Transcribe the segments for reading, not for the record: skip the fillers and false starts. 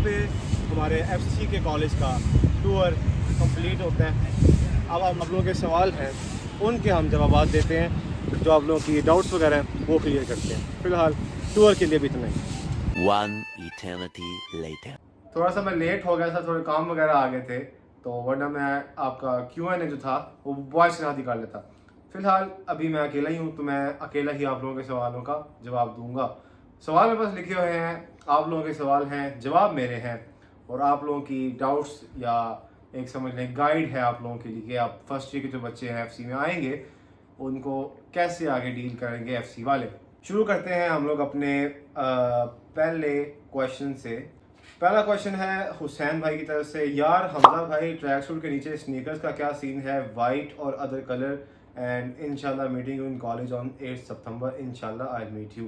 पे हमारे एफसी के कॉलेज का टूर कंप्लीट होता है। अब आप लोगों के सवाल हैं उनके हम जवाब देते हैं, जो आप लोगों की डाउट्स वगैरह हैं वो क्लियर करते हैं। फ़िलहाल टूर के लिए भी इतना ही। One eternity later. थोड़ा सा मैं लेट हो गया था, थोड़े काम वगैरह आ गए थे, तो वरना मैं आपका Q&A जो था वो वॉइस के साथ ही कर लेता। फ़िलहाल अभी मैं अकेला ही हूँ, तो मैं अकेला ही आप लोगों के सवालों का जवाब दूंगा। सवाल मेरे पास लिखे हुए हैं, आप लोगों के सवाल हैं, जवाब मेरे हैं, और आप लोगों की डाउट्स या एक समझ लें गाइड है आप लोगों के लिए कि आप फर्स्ट ईयर के जो बच्चे हैं एफसी में आएंगे उनको कैसे आगे डील करेंगे एफसी वाले। शुरू करते हैं हम लोग अपने पहले क्वेश्चन से। पहला क्वेश्चन है हुसैन भाई की तरफ से। यार हमजा भाई, ट्रैक सूट के नीचे स्नीकर्स का क्या सीन है, वाइट और अदर कलर, एंड इंशाल्लाह मीटिंग इन कॉलेज ऑन 8 सितंबर, इंशाल्लाह आई मीट यू।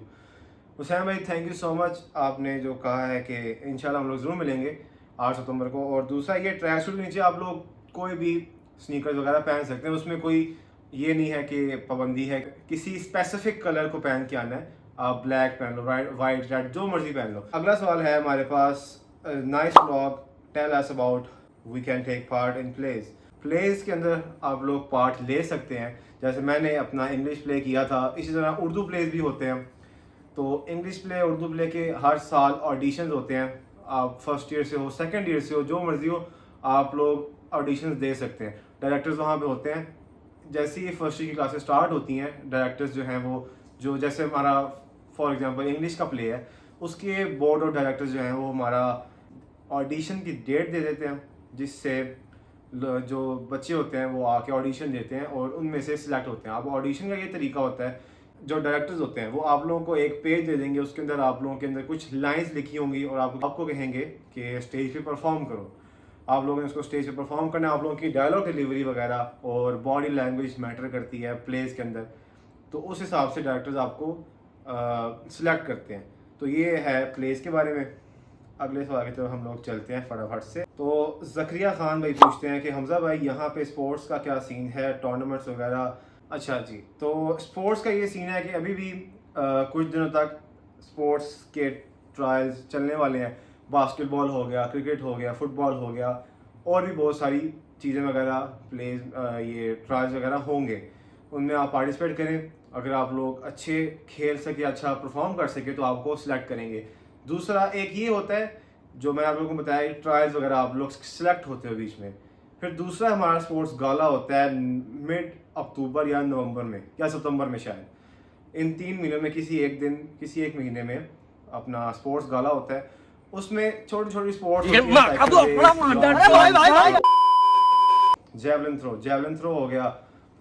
हुसैन भाई थैंक यू सो मच, आपने जो कहा है कि इंशाल्लाह हम लोग ज़रूर मिलेंगे 8 सितंबर को। और दूसरा ये ट्रैक सूट के नीचे आप लोग कोई भी स्नीकर्स वगैरह पहन सकते हैं, उसमें कोई ये नहीं है कि पाबंदी है किसी स्पेसिफिक कलर को पहन के आना है। आप ब्लैक पहन लो, वाइट, रेड, जो मर्जी पहन लो। अगला सवाल है हमारे पास, nice vlog, tell us about we can take part in plays. Plays के अंदर आप लोग पार्ट ले सकते हैं, जैसे मैंने अपना इंग्लिश प्ले किया था, इसी तरह उर्दू प्लेज भी होते हैं। तो इंग्लिश प्ले, उर्दू प्ले के हर साल ऑडिशंस होते हैं। आप फर्स्ट ईयर से हो, सेकंड ईयर से हो, जो मर्जी हो, आप लोग ऑडिशंस दे सकते हैं। डायरेक्टर्स वहाँ पे होते हैं। जैसे ही फर्स्ट ईयर की क्लासेस स्टार्ट होती हैं, डायरेक्टर्स जो हैं वो, जो जैसे हमारा फॉर एग्जांपल इंग्लिश का प्ले है, उसके बोर्ड और डायरेक्टर्स जो हैं वो हमारा ऑडिशन की डेट दे देते हैं, जिससे जो बच्चे होते हैं वो आके ऑडिशन देते हैं और उनमें से सिलेक्ट होते हैं। अब ऑडिशन का ये तरीका होता है, जो डायरेक्टर्स होते हैं वो आप लोगों को एक पेज दे देंगे, उसके अंदर आप लोगों के अंदर कुछ लाइंस लिखी होंगी और आपको कहेंगे कि स्टेज पे परफॉर्म करो। आप लोगों ने उसको स्टेज पे परफॉर्म करना है। आप लोगों की डायलॉग डिलीवरी वगैरह और बॉडी लैंग्वेज मैटर करती है प्लेज के अंदर, तो उस हिसाब से डायरेक्टर्स आपको सिलेक्ट करते हैं। तो ये है प्लेज के बारे में। अगले सवाल की तरफ हम लोग चलते हैं फटाफट से। तो जकरिया खान भाई पूछते हैं कि हमजा भाई यहाँ पे स्पोर्ट्स का क्या सीन है, टूर्नामेंट्स वगैरह। अच्छा जी, तो स्पोर्ट्स का ये सीन है कि अभी भी कुछ दिनों तक स्पोर्ट्स के ट्रायल्स चलने वाले हैं। बास्केटबॉल हो गया, क्रिकेट हो गया, फुटबॉल हो गया, और भी बहुत सारी चीज़ें वगैरह प्लेज ये ट्रायल्स वगैरह होंगे, उनमें आप पार्टिसिपेट करें। अगर आप लोग अच्छे खेल सके, अच्छा परफॉर्म कर सके, तो आपको सिलेक्ट करेंगे। दूसरा एक ये होता है जो मैं आप लोगों को बताया, ट्रायल्स वगैरह आप लोग सिलेक्ट होते हो बीच में। फिर दूसरा हमारा स्पोर्ट्स गाला होता है मिड अक्टूबर या नवंबर में या सितंबर में, शायद इन 3 महीनों में किसी एक दिन, किसी एक महीने में अपना स्पोर्ट्स गाला होता है। उसमें छोटी छोटी स्पोर्ट्स जेवलिन थ्रो हो गया,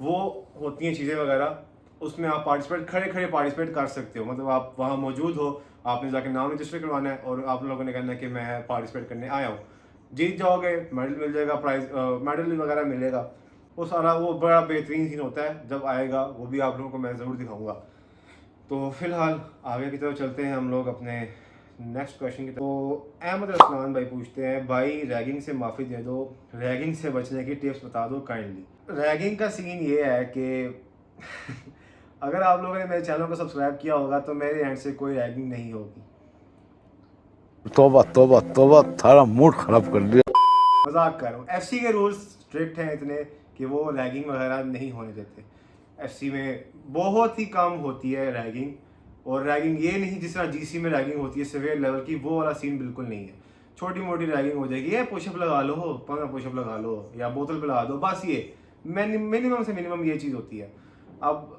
वो होती हैं चीज़ें वगैरह। उसमें आप पार्टिसिपेट, खड़े खड़े पार्टिसिपेट कर सकते हो, मतलब आप वहाँ मौजूद हो, आपने जाकर नाम रजिस्टर करवाना है और आप लोगों ने कहना है कि मैं पार्टिसिपेट करने आया हूँ। जीत जाओगे मेडल मिल जाएगा, प्राइज मेडल वगैरह मिलेगा। वो सारा वो बड़ा बेहतरीन सीन होता है, जब आएगा वो भी आप लोगों को मैं ज़रूर दिखाऊंगा। तो फिलहाल आगे की तरफ चलते हैं हम लोग अपने नेक्स्ट क्वेश्चन की तरफ। तो अहमद रसलान भाई पूछते हैं, भाई रैगिंग से माफ़ी दे दो, रैगिंग से बचने की टिप्स बता दो काइंडली। रैगिंग का सीन ये है कि अगर आप लोगों ने मेरे चैनल को सब्सक्राइब किया होगा तो मेरे एंड से कोई रैगिंग नहीं होगी। तोबा तोबा तोबा, थारा मूड खराब कर दिया। मजाक कर रहा हूँ। एफसी के रूल्स स्ट्रिक्ट हैं इतने कि वो रैगिंग वगैरह नहीं होने देते। एफसी में बहुत ही कम होती है रैगिंग, और रैगिंग ये नहीं जिस तरह जीसी में रैगिंग होती है सिवियर लेवल की, वो वाला सीन बिल्कुल नहीं है। छोटी मोटी रैगिंग हो जाएगी, ये पुशअप लगा लो, 15 पुशअप लगा लो या बोतल पिला दो, बस ये मिनिमम से मिनिमम ये चीज़ होती है। अब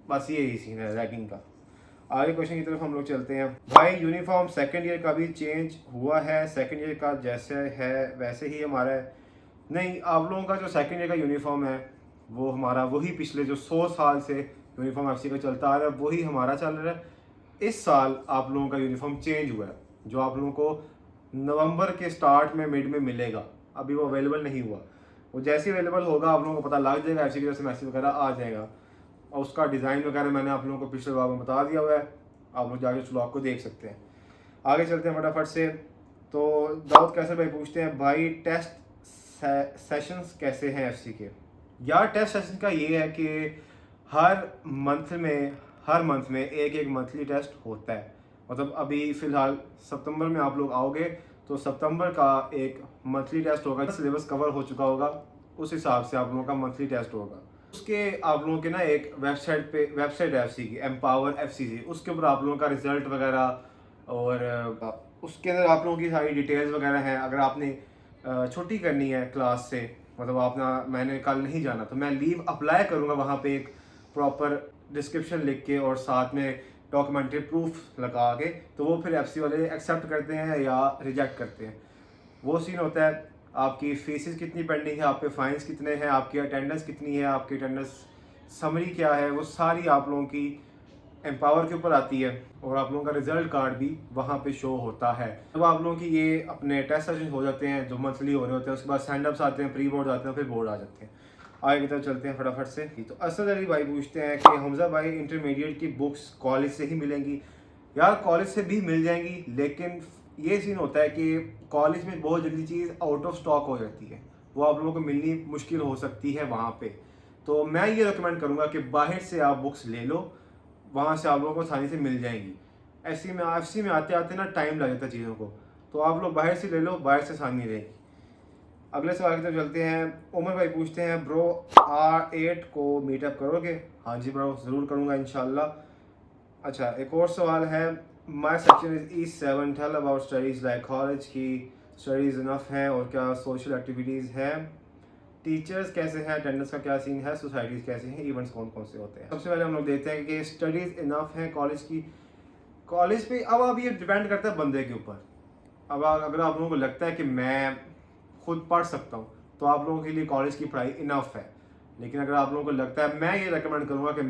बस यही सीन है रैगिंग का। आगे क्वेश्चन की तरफ हम लोग चलते हैं। भाई यूनिफॉर्म सेकंड ईयर का भी चेंज हुआ है, सेकंड ईयर का जैसे है वैसे ही हमारा है? नहीं, आप लोगों का जो सेकंड ईयर का यूनिफॉर्म है वो हमारा वही पिछले जो 100 साल से यूनिफॉर्म एफसी का चलता आ रहा है वही हमारा चल रहा है। इस साल आप लोगों का यूनिफॉर्म चेंज हुआ है, जो आप लोगों को नवंबर के स्टार्ट में मिड में मिलेगा। अभी वो अवेलेबल नहीं हुआ, वो जैसे अवेलेबल होगा आप लोगों को पता लग जाएगा, एफसी की तरफ से मैसेज वगैरह आ जाएगा। और उसका डिज़ाइन वगैरह मैंने आप लोगों को पिछले व्लॉग में बता दिया हुआ है, आप लोग जाके उस व्लॉग को देख सकते हैं। आगे चलते हैं फटाफट से। तो दाऊद कैसर भाई पूछते हैं, भाई टेस्ट सेशंस कैसे हैं एफसी के? यार टेस्ट सेशन का ये है कि हर मंथ में एक मंथली टेस्ट होता है। मतलब अभी फ़िलहाल सितंबर में आप लोग आओगे तो सितंबर का एक मंथली टेस्ट होगा, सिलेबस कवर हो चुका होगा, उस हिसाब से आप लोगों का मंथली टेस्ट होगा। उसके आप लोगों के ना एक वेबसाइट है FC की, एम्पावर FCC, उसके ऊपर आप लोगों का रिजल्ट वगैरह और उसके अंदर आप लोगों की सारी डिटेल्स वगैरह हैं। अगर आपने छुट्टी करनी है क्लास से, मतलब मैंने कल नहीं जाना, तो मैं लीव अप्लाई करूँगा वहाँ पे एक प्रॉपर डिस्क्रिप्शन लिख के और साथ में डॉक्यूमेंट्री प्रूफ लगा के, तो वो फिर FC वाले एक्सेप्ट करते हैं या रिजेक्ट करते हैं। वो सीन होता है, आपकी फीसिस कितनी पेंडिंग है, आप पे फाइन्स कितने हैं, आपकी अटेंडेंस कितनी है, आपकी अटेंडेंस समरी क्या है, वो सारी आप लोगों की एम्पावर के ऊपर आती है और आप लोगों का रिजल्ट कार्ड भी वहाँ पे शो होता है। जब आप लोगों की ये अपने टेस्ट सेशन हो जाते हैं जो मंथली हो रहे होते हैं, उसके बाद स्टैंड अप्स आते हैं, प्री बोर्ड आते हैं, फिर बोर्ड आ जाते हैं। आगे की तरफ चलते हैं फटाफट से। तो असद अली भाई पूछते हैं कि हमजा भाई इंटरमीडिएट की बुक्स कॉलेज से ही मिलेंगी? यार कॉलेज से भी मिल जाएंगी, लेकिन ये सीन होता है कि कॉलेज में बहुत जल्दी चीज़ आउट ऑफ स्टॉक हो जाती है, वो आप लोगों को मिलनी मुश्किल हो सकती है वहाँ पे। तो मैं ये रिकमेंड करूँगा कि बाहर से आप बुक्स ले लो, वहाँ से आप लोगों को आसानी से मिल जाएंगी। FC में आते आते ना टाइम लग जाता है चीज़ों को, तो आप लोग बाहर से ले लो, बाहर से आसानी रहेगी। अगले सवाल की तरफ चलते हैं। उमर भाई पूछते हैं ब्रो R8 को मीटअप करोगे? हाँ जी ब्रो, ज़रूर करूँगा इंशाल्लाह। अच्छा, एक और सवाल है। My section is E7, tell about studies like college की स्टडीज़ इनफ हैं और क्या सोशल एक्टिविटीज़ हैं, टीचर्स कैसे हैं, अटेंडेंस का क्या सीन है, सोसाइटीज़ कैसे हैं, इवेंट्स कौन कौन से होते हैं। सबसे पहले हम लोग देखते हैं कि स्टडीज़ इनफ हैं कॉलेज की। कॉलेज पे अब ये डिपेंड करता है बंदे के ऊपर। अब अगर आप लोगों को लगता है कि मैं खुद पढ़ सकता हूँ, तो आप लोगों के लिए कॉलेज की पढ़ाई इनफ है। लेकिन अगर आप लोगों को लगता है, मैं ये रेकमेंड करूँगा कि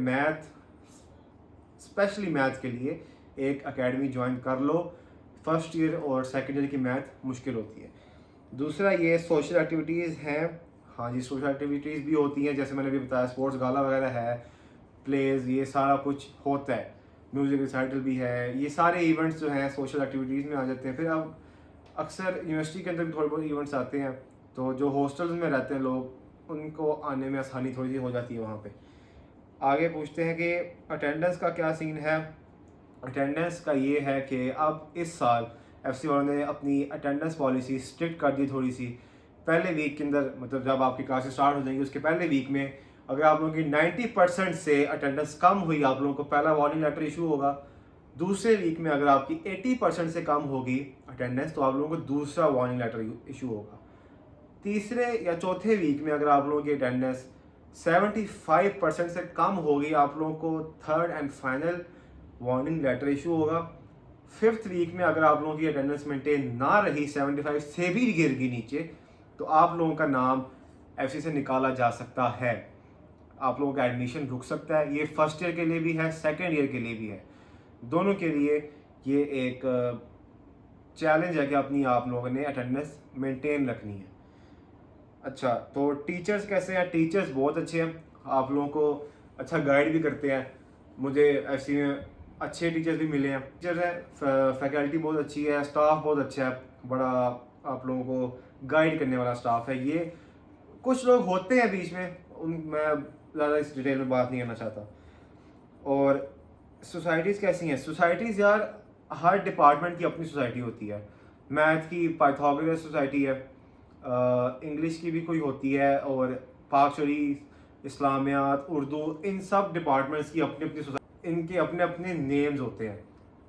स्पेशली मैथ के लिए एक एकेडमी ज्वाइन कर लो। फर्स्ट ईयर और सेकेंड ईयर की मैथ मुश्किल होती है। दूसरा ये सोशल एक्टिविटीज़ हैं। हाँ जी, सोशल एक्टिविटीज़ भी होती हैं, जैसे मैंने भी बताया, स्पोर्ट्स गाला वगैरह है, प्लेज, ये सारा कुछ होता है, म्यूज़िक रिसाइटल भी है। ये सारे इवेंट्स जो हैं सोशल एक्टिविटीज़ में आ जाते हैं। फिर अब अक्सर यूनिवर्सिटी के अंदर भी थोड़े बहुत इवेंट्स आते हैं, तो जो हॉस्टल्स में रहते हैं लोग, उनको आने में आसानी थोड़ी सी हो जाती है वहाँ पे। आगे पूछते हैं कि अटेंडेंस का क्या सीन है। अटेंडेंस का ये है कि अब इस साल FC वालों ने अपनी अटेंडेंस पॉलिसी स्ट्रिक्ट कर दी थोड़ी सी। पहले वीक के अंदर, मतलब जब आपकी क्लासेस स्टार्ट हो जाएंगी उसके पहले वीक में, अगर आप लोगों की 90% से अटेंडेंस कम हुई, आप लोगों को पहला वार्निंग लेटर इशू होगा। दूसरे वीक में अगर आपकी 80% से कम होगी अटेंडेंस, तो आप लोगों को दूसरा वार्निंग लेटर इशू होगा। तीसरे या चौथे वीक में अगर आप लोगों की अटेंडेंस 75% से कम होगी, आप लोगों को third and final warning letter issue होगा। फिफ्थ वीक में अगर आप लोगों की अटेंडेंस मेंटेन ना रही, 75 से भी गिर गई नीचे, तो आप लोगों का नाम FC से निकाला जा सकता है, आप लोगों का एडमिशन रुक सकता है। ये फर्स्ट ईयर के लिए भी है, सेकेंड ईयर के लिए भी है, दोनों के लिए ये एक चैलेंज है कि अपनी आप लोगों ने अटेंडेंस मेंटेन रखनी है। अच्छा, तो टीचर्स कैसे हैं? टीचर्स बहुत अच्छे हैं, आप लोगों को अच्छा गाइड भी करते हैं। मुझे FC में अच्छे टीचर्स भी मिले हैं। टीचर हैं, फैकल्टी बहुत अच्छी है, स्टाफ बहुत अच्छा है, बड़ा आप लोगों को गाइड करने वाला स्टाफ है। ये कुछ लोग होते हैं बीच में, मैं ज़्यादा इस डिटेल में बात नहीं करना चाहता। और सोसाइटीज़ कैसी हैं? सोसाइटीज़ यार, हर डिपार्टमेंट की अपनी सोसाइटी होती है। मैथ की पाइथागोरस सोसाइटी है, इंग्लिश की भी कोई होती है, और पाक शरीफ, इस्लामियात, उर्दू, इन सब डिपार्टमेंट्स की अपनी अपनी सोसाइटी, इनके अपने अपने नेम्स होते हैं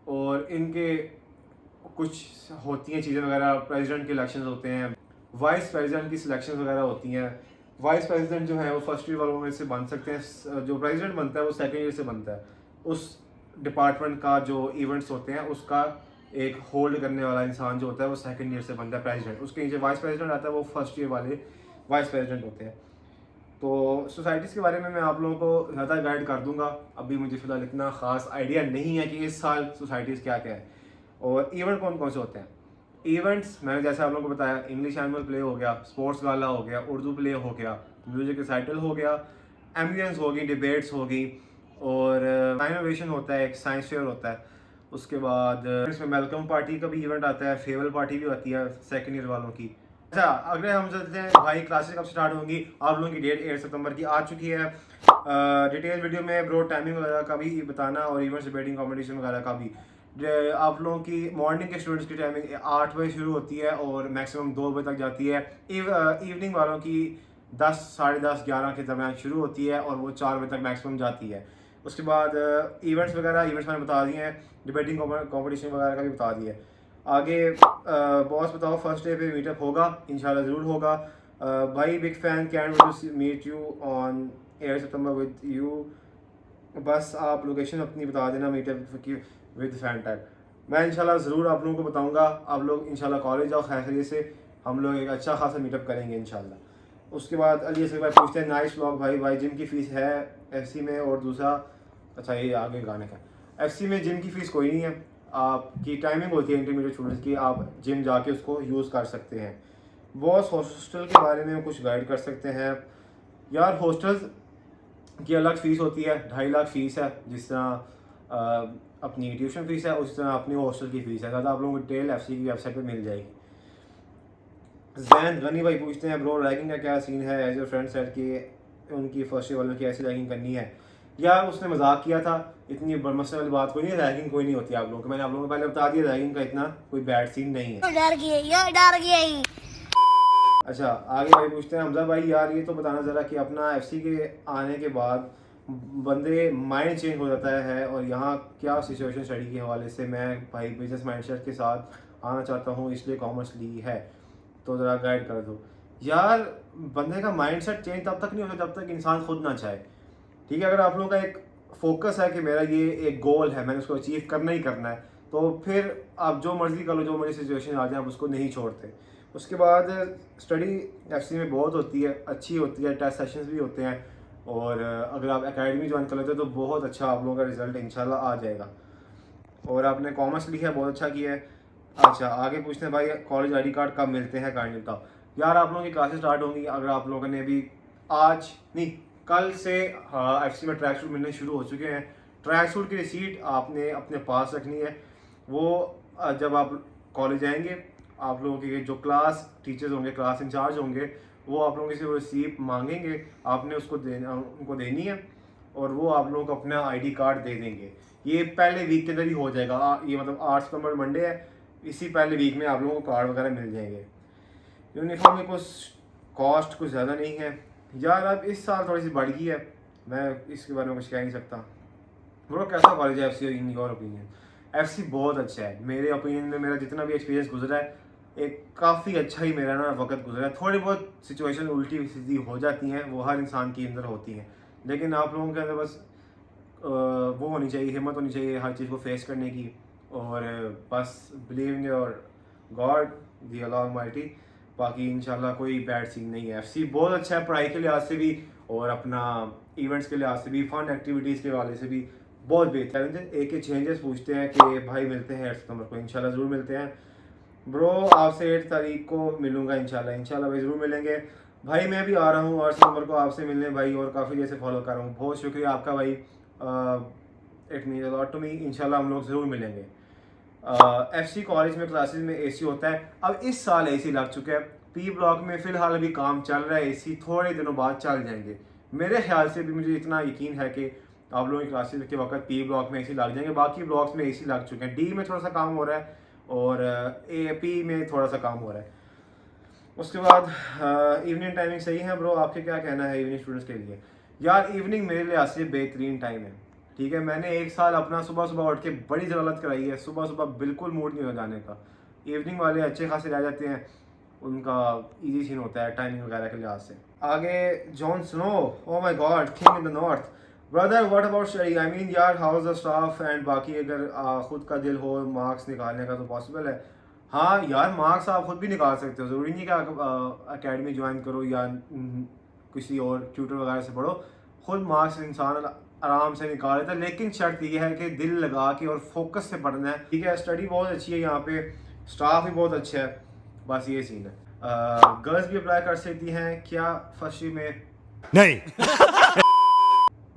और इनके कुछ होती हैं चीज़ें वगैरह। प्रेसिडेंट के इलेक्शंस होते हैं, वाइस प्रेसिडेंट की सिलेक्शंस वगैरह होती हैं। वाइस प्रेसिडेंट जो है वो फर्स्ट ईयर वालों में से बन सकते हैं, जो प्रेसिडेंट बनता है वो सेकेंड ईयर से बनता है। उस डिपार्टमेंट का जो इवेंट्स होते हैं उसका एक होल्ड करने वाला इंसान जो होता है वो सेकंड ईयर से बनता है, प्रेसिडेंट। उसके नीचे वाइस प्रेसिडेंट आता है, वो फर्स्ट ईयर वाले वाइस प्रेसिडेंट होते हैं। तो सोसाइटीज़ के बारे में मैं आप लोगों को ज़्यादा गाइड कर दूंगा। अभी मुझे फ़िलहाल इतना ख़ास आइडिया नहीं है कि इस साल सोसाइटीज़ क्या क्या है और इवेंट कौन कौन से होते हैं। इवेंट्स मैंने जैसे आप लोगों को बताया, इंग्लिश एनुअल प्ले हो गया, स्पोर्ट्स गाला हो गया, उर्दू प्ले हो गया, म्यूज़िक रिसाइटल हो गया, एम्बियंस होगी, डिबेट्स होगी, और इनोवेशन होता है, एक साइंस फेयर होता है। उसके बाद इसमें वेलकम पार्टी का भी इवेंट आता है, फेयरवेल पार्टी भी होती है सेकेंड ईयर वालों की। अच्छा, अगले हम चलते हैं भाई, क्लासेस कब स्टार्ट होंगी? आप लोगों की डेट 8 सितंबर की आ चुकी है। डिटेल वीडियो में ब्रो टाइमिंग वगैरह का भी बताना और इवेंट्स डिबेटिंग कॉम्पिटिशन वगैरह का भी। आप लोगों की मॉर्निंग के स्टूडेंट्स की टाइमिंग 8 बजे शुरू होती है और मैक्सिमम 2 बजे तक जाती है। इवनिंग वालों की 10, साढ़े 10, 11 के दरमियान शुरू होती है और वो 4 बजे तक मैक्सिमम जाती है। उसके बाद इवेंट्स मैंने बता दिए हैं, डिबेटिंग कॉम्पिटिशन वगैरह का भी बता दिया है। आगे बॉस बताओ फर्स्ट डे पे मीटअप होगा? इंशाल्लाह ज़रूर होगा। भाई big fan, can to meet you on 8 सितंबर विद यू। बस आप लोकेशन अपनी बता देना मीटअप की विद फैन टैग। मैं इंशाल्लाह ज़रूर आप लोगों को बताऊंगा। आप लोग इंशाल्लाह कॉलेज जाओ खैरियत से, हम लोग एक अच्छा खासा मीटअप करेंगे इंशाल्लाह। उसके बाद अली असगर भाई पूछते हैं नाइस व्लॉग भाई जिम की फ़ीस है एफसी में? और दूसरा, अच्छा ये आगे गाने का, एफसी में जिम की फ़ीस कोई नहीं है। आपकी टाइमिंग होती है इंटरमीडिएट स्टूडेंट्स की, आप जिम जाके उसको यूज़ कर सकते हैं। बॉस हॉस्टल के बारे में कुछ गाइड कर सकते हैं? यार हॉस्टल्स की अलग फ़ीस होती है, 2.5 लाख फ़ीस है। जिस तरह अपनी ट्यूशन फ़ीस है उसी तरह अपनी हॉस्टल की फ़ीस है। ज़्यादा आप लोगों को डिटेल एफसी की वेबसाइट पे मिल जाएगी। जैन गनी भाई पूछते हैं ब्रो रैगिंग का क्या सीन है? एज ए फ्रेंड सेट कि उनकी फर्स्ट ईयर वालों की ऐसी रैगिंग करनी है। यार उसने मजाक किया था, इतनी मसले वाली बात कोई नहीं है। रैगिंग कोई नहीं होती आप लोगों को, मैंने आप लोगों को पहले बता दिया, रैगिंग का इतना कोई बैड सीन नहीं है। डर गई। अच्छा आगे भाई पूछते हैं हमजा भाई, यार ये तो बताना ज़रा कि अपना एफसी के आने के बाद बंदे माइंड चेंज हो जाता है, और यहाँ क्या सिचुएशन स्टडी के हवाले से मैं भाई बिजनेस माइंडसेट के साथ आना चाहता हूँ, इसलिए कॉमर्स ली है, तो ज़रा गाइड कर दो। यार बंदे का माइंडसेट चेंज तब तक नहीं होता जब तक इंसान खुद ना चाहे। ठीक है, अगर आप लोगों का एक फोकस है कि मेरा ये एक गोल है, मैंने उसको अचीव करना ही करना है, तो फिर आप जो मर्ज़ी कर लो, जो मर्जी सिचुएशन आ जाए आप उसको नहीं छोड़ते। उसके बाद स्टडी एफसी में बहुत होती है, अच्छी होती है, टेस्ट सेशंस भी होते हैं, और अगर आप एकेडमी ज्वाइन कर लेते हो तो बहुत अच्छा आप लोगों का रिजल्ट इंशाल्लाह आ जाएगा। और आपने कॉमर्स लिखा है, बहुत अच्छा किया है। अच्छा आगे पूछते हैं भाई कॉलेज आईडी कार्ड कब मिलते हैं, काइंडली बताओ। यार आप लोगों की क्लासेस स्टार्ट होंगी, अगर आप लोगों ने भी आज नहीं कल से एफसी में ट्रैक सूट मिलने शुरू हो चुके हैं। ट्रैक सूट की रिसीट आपने अपने पास रखनी है। वो जब आप कॉलेज आएंगे, आप लोगों के जो क्लास टीचर्स होंगे, क्लास इंचार्ज होंगे, वो आप लोगों से वो रिसीट मांगेंगे, आपने उसको उनको देनी है, और वो आप लोगों को अपना आईडी कार्ड दे देंगे। ये पहले वीक के अंदर ही हो जाएगा। ये मतलब 8 सितंबर मंडे है, इसी पहले वीक में आप लोगों को कार्ड वगैरह मिल जाएंगे। यूनिफॉर्म की कुछ कॉस्ट कुछ ज़्यादा नहीं है यार, अब इस साल थोड़ी सी बढ़ गई है, मैं इसके बारे में कुछ कह नहीं सकता। ब्रो कैसा कॉलेज है FC in your opinion? FC बहुत अच्छा है मेरे ओपिनियन में। मेरा जितना भी एक्सपीरियंस गुजरा है, एक काफ़ी अच्छा ही मेरा ना वक्त गुजरा है। थोड़ी बहुत सिचुएशन उल्टी सीधी हो जाती हैं, वो हर इंसान के अंदर होती हैं, लेकिन आप लोगों के अंदर बस वो होनी चाहिए, हिम्मत होनी चाहिए हर चीज़ को फेस करने की, और बस believe in your God the Almighty. बाकी इंशाल्लाह कोई बैड सीन नहीं है। एफसी बहुत अच्छा है पढ़ाई के लिहाज से भी, और अपना इवेंट्स के लिहाज से भी, फन एक्टिविटीज़ के वाले से भी बहुत बेहतर है। एक चेंजेस पूछते हैं कि भाई मिलते हैं 8 सितंबर को, इंशाल्लाह ज़रूर मिलते हैं। ब्रो आपसे 8 तारीख को मिलूंगा इंशाल्लाह भाई, ज़रूर मिलेंगे भाई। मैं भी आ रहा हूँ 8 सितंबर को आपसे मिलने भाई, और काफ़ी देर से फॉलो कर रहा हूँ, बहुत शुक्रिया आपका भाई। It means a lot to me. इंशाल्लाह हम लोग ज़रूर मिलेंगे। एफसी कॉलेज में क्लासेस में एसी होता है? अब इस साल एसी लग चुका है। पी ब्लॉक में फ़िलहाल अभी काम चल रहा है, एसी थोड़े दिनों बाद चल जाएंगे मेरे ख्याल से भी। मुझे इतना यकीन है कि आप लोगों की क्लासेस के वक्त पी ब्लॉक में एसी लग जाएंगे। बाकी ब्लॉक्स में एसी लग चुके हैं। डी में थोड़ा सा काम हो रहा है, और ए पी में थोड़ा सा काम हो रहा है। उसके बाद इवनिंग टाइमिंग सही है ब्रो, आपके क्या कहना है इवनिंग स्टूडेंट्स के लिए? यार इवनिंग मेरे लिहाज से बेहतरीन टाइम है। ठीक है, मैंने एक साल अपना सुबह सुबह उठ के बड़ी ज़रूरत कराई है, सुबह सुबह बिल्कुल मूड नहीं हो जाने का। इवनिंग वाले अच्छे खासे रह जाते हैं, उनका इजी सीन होता है टाइमिंग वगैरह के लिहाज से। आगे Jon Snow, oh my God, king in the north. Brother what about study? I mean यार how is the staff and बाकी, अगर खुद का दिल हो मार्क्स निकालने का तो पॉसिबल है। हाँ यार मार्क्स आप खुद भी निकाल सकते हो, ज़रूरी नहीं कि आप अकेडमी ज्वाइन करो या किसी और ट्यूटर वगैरह से पढ़ो। खुद मार्क्स इंसान आराम से निकाल लेता है, लेकिन शर्त यह है कि दिल लगा के और फोकस से पढ़ना है। ठीक है, स्टडी बहुत अच्छी है यहाँ पे, स्टाफ भी बहुत अच्छा है, बस ये सीन है। गर्ल्स भी अप्लाई कर सकती हैं क्या फर्स्ट ईयर में? नहीं।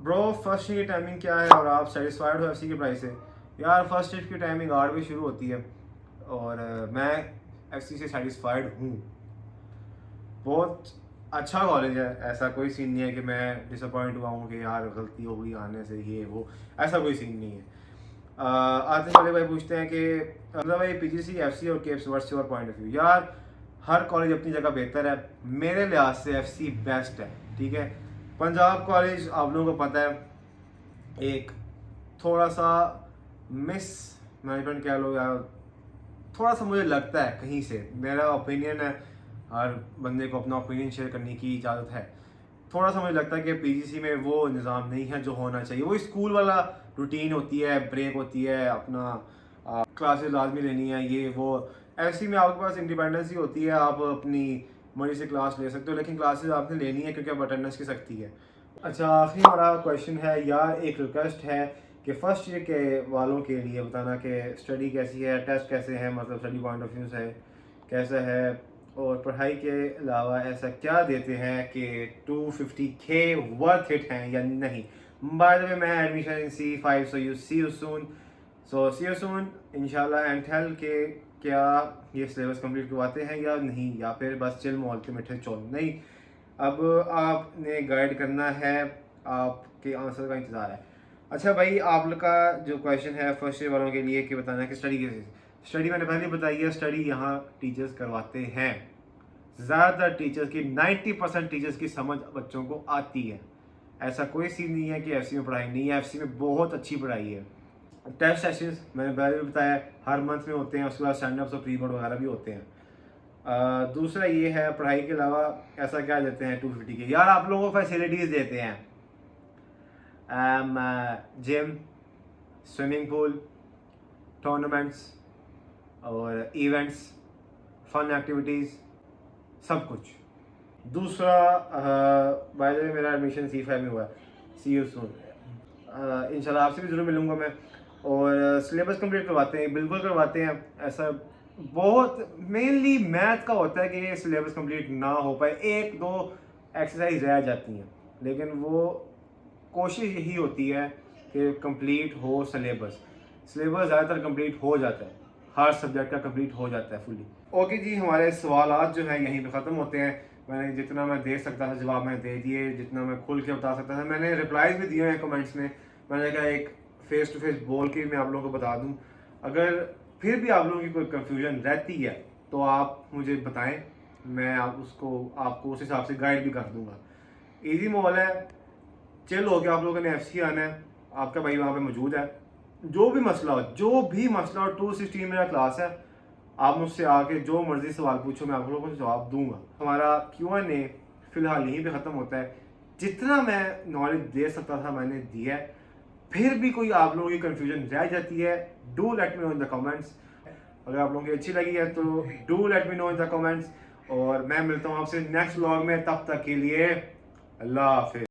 ब्रो फर्स्ट ईयर की टाइमिंग क्या है, और आप सेटिस्फाइड हो एफसी के प्राइस से? यार फर्स्ट ईयर की टाइमिंग 8 बजे शुरू होती है, और मैं एफसी से सेटिस्फाइड हूँ। बहुत अच्छा कॉलेज है, ऐसा कोई सीन नहीं है कि मैं डिसअपॉइंट हुआ हूँ कि यार गलती हो गई आने से, ये वो, ऐसा कोई सीन नहीं है। आतिश वाले भाई पूछते हैं कि मतलब भाई पीजीसी, एफसी और keeps, what's your point of view? यार हर कॉलेज अपनी जगह बेहतर है, मेरे लिहाज से एफसी बेस्ट है, ठीक है। पंजाब कॉलेज आप लोगों को पता है एक थोड़ा सा मिस मैनेजमेंट कह लो, या थोड़ा सा मुझे लगता है कहीं से, मेरा ओपिनियन है, हर बंदे को अपना ओपिनियन शेयर करने की इजाज़त है। थोड़ा सा मुझे लगता है कि पीजीसी में वो निज़ाम नहीं है जो होना चाहिए। वो स्कूल वाला रूटीन होती है, ब्रेक होती है, अपना क्लासेस लाजमी लेनी है, ये वो। ऐसी में आपके पास इंडिपेंडेंसी होती है, आप अपनी मर्जी से क्लास ले सकते हो, लेकिन क्लासेस आपने लेनी है क्योंकि अब अटेंडेंस की सख्ती है। अच्छा, आखिरी हमारा क्वेश्चन है यार, एक रिक्वेस्ट है कि फर्स्ट ईयर के वालों के लिए बताना कि स्टडी कैसी है, टेस्ट कैसे हैं, मतलब स्टडी पॉइंट ऑफ व्यू से कैसा है, और पढ़ाई के अलावा ऐसा क्या देते हैं कि 250K वर्थ इट हैं या नहीं। बाय द वे मैं admission in C5, so you see you soon इंशाल्लाह। एंड टेल के क्या ये सिलेबस कंप्लीट करवाते हैं या नहीं, या फिर बस चिल मॉल के मिठे चौल? नहीं, अब आपने गाइड करना है, आपके आंसर का इंतज़ार है। अच्छा भाई, आप लोग का जो क्वेश्चन है फर्स्ट ईयर वालों के लिए कि बताना है कि स्टडी कैसे। स्टडी मैंने पहले बताई है, स्टडी यहाँ टीचर्स करवाते हैं। ज़्यादातर टीचर्स की 90% टीचर्स की समझ बच्चों को आती है। ऐसा कोई सीन नहीं है कि एफसी में पढ़ाई नहीं है, एफसी में बहुत अच्छी पढ़ाई है। टेस्ट सेशंस मैंने पहले भी बताया हर मंथ में होते हैं, उसके बाद स्टैंड अप्स और प्री बोर्ड वगैरह भी होते हैं। दूसरा ये है पढ़ाई के अलावा ऐसा क्या देते हैं 250 के? यार आप लोगों को फैसिलिटीज़ देते हैं, जिम, स्विमिंग पूल, टूर्नामेंट्स और इवेंट्स, फन एक्टिविटीज़, सब कुछ। दूसरा बाय द वे मेरा एडमिशन C5 में हुआ है, सी यू सून। इंशाल्लाह आपसे भी ज़रूर मिलूँगा मैं। और सिलेबस कंप्लीट करवाते हैं, बिल्कुल करवाते हैं। ऐसा बहुत मेनली मैथ का होता है कि ये सिलेबस कंप्लीट ना हो पाए, एक दो एक्सरसाइज रह जाती हैं, लेकिन वो कोशिश यही होती है कि कंप्लीट हो सिलेबस। सिलेबस ज़्यादातर कंप्लीट हो जाता है, हर सब्जेक्ट का कंप्लीट हो जाता है फुली। ओके जी, हमारे सवालात जो हैं यहीं पे ख़त्म होते हैं। मैंने जितना मैं दे सकता था जवाब मैंने दे दिए, जितना मैं खुल के बता सकता था मैंने रिप्लाईज भी दिए हैं कमेंट्स में। मैंने कहा एक फेस टू फेस बोल के मैं आप लोगों को बता दूं। अगर फिर भी आप लोगों की कोई कन्फ्यूजन रहती है तो आप मुझे बताएं, मैं आपको उस हिसाब से गाइड भी कर दूंगा। ईजी माहौल है, चिल हो के आप लोगों ने FC आना है, आपका भाई वहाँ पे मौजूद है। जो भी मसला हो 216 मेरा क्लास है, आप मुझसे आके जो मर्जी सवाल पूछो, मैं आप लोगों को जवाब दूंगा। हमारा Q&A फिलहाल यहीं पे ख़त्म होता है। जितना मैं नॉलेज दे सकता था मैंने दिया है। फिर भी कोई आप लोगों की कन्फ्यूजन रह जाती है, do let me know in the comments. अगर आप लोगों की अच्छी लगी है तो do let me know in the comments. और मैं मिलता हूँ आपसे नेक्स्ट व्लॉग में, तब तक के लिए अल्लाह हाफिज़।